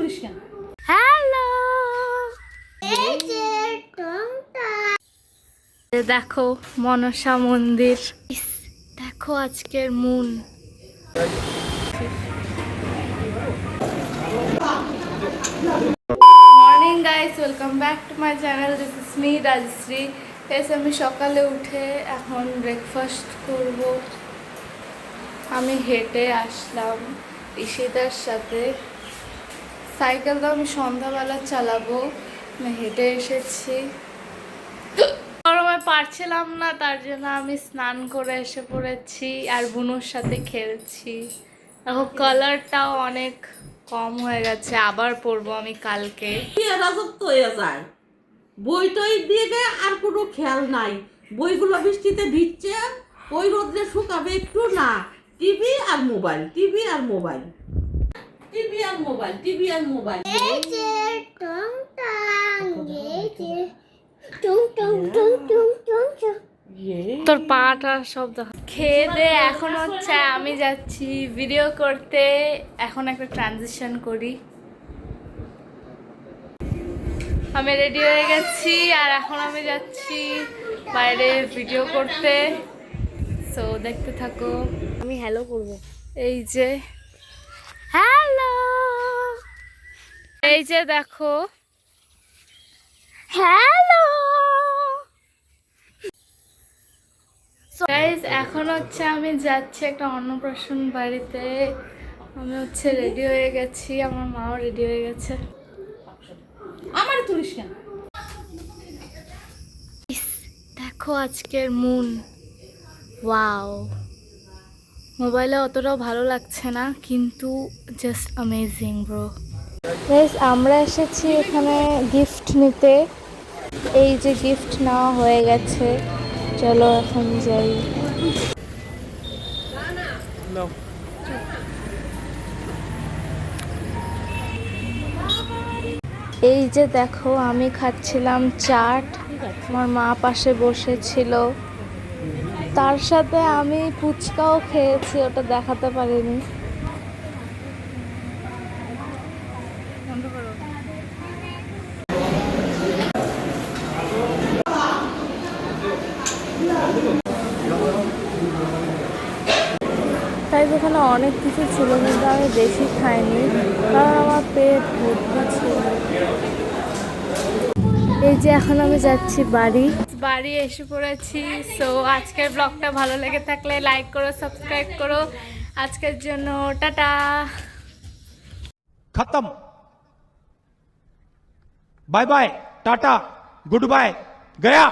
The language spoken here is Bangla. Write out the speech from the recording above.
তুলিস কেন? হ্যালো, দেখো মনসা মন্দির। দেখো আজকের moon. Morning guys, welcome back to my channel. This is me Rajashree. এসে আমি সকালে উঠে এখন ব্রেকফাস্ট করব। আমি হেঁটে আসলাম ঈশিতার সাথে। সাইকেল তো আমি সন্ধ্যাবেলা চালাবো, আমি হেঁটে এসেছি। গরমে পারছিলাম না, তার জন্য আমি স্নান করে এসে পড়েছি আর বুনুর সাথে খেলছি। এখন কালারটাও অনেক কম হয়ে গেছে, আবার পরবো আমি কালকে। রাজত্ব হয়ে যায়, বই টই দিয়ে আর কোনো খেয়াল নাই। বইগুলো বৃষ্টিতে ভিজছে, ওই রোদ্রে শুকাবে একটু না। টিভি আর মোবাইল, টিভি আর মোবাইল, টিভি আর মোবাইল, টিভি আর মোবাইল। তোর পাটা সব খেয়ে দে। এখন হচ্ছে আমি যাচ্ছি ভিডিও করতে। এখন একটা ট্রানজিশন করি। আমি রেডি হয়ে গেছি আর এখন আমি যাচ্ছি বাইরে ভিডিও করতে। সো দেখতে থাকো। আমি হ্যালো করব। এই যে হ্যালো, এই যে দেখো হ্যালো গাইস। এখন হচ্ছে আমি যাচ্ছি একটা অন্নপ্রাশন বাড়িতে। আমি হচ্ছে রেডি হয়ে গেছি, আমার মাও রেডি হয়ে গেছে। আমার তুলিস কেন? দেখো আজকের মুন। ওয়াও, মোবাইলে অতটাও ভালো লাগছে না, কিন্তু জাস্ট অ্যামেজিং ব্রো। গাইস, আমরা এসেছি এখানে গিফট নিতে। এই যে গিফট নেওয়া হয়ে গেছে, চলো এখন যাই। এই যে দেখো, আমি খাচ্ছিলাম চাট, আমার মা পাশে বসেছিল, তার সাথে আমি ফুচকাও খেয়েছি, ওটা দেখাতে পারিনি। তাই ওখানে অনেক কিছু ছিল, কিন্তু আমি বেশি খাইনি কারণ আমার পেট ভর্তি ছিল। এই যে এখন আমি যাচ্ছি বাড়ি এসে পড়েছি। সো আজকের ব্লগটা ভালো লেগে থাকলে লাইক করো, সাবস্ক্রাইব করো। আজকের জন্য টাটা। खत्म। Bye bye, tata, goodbye, गया।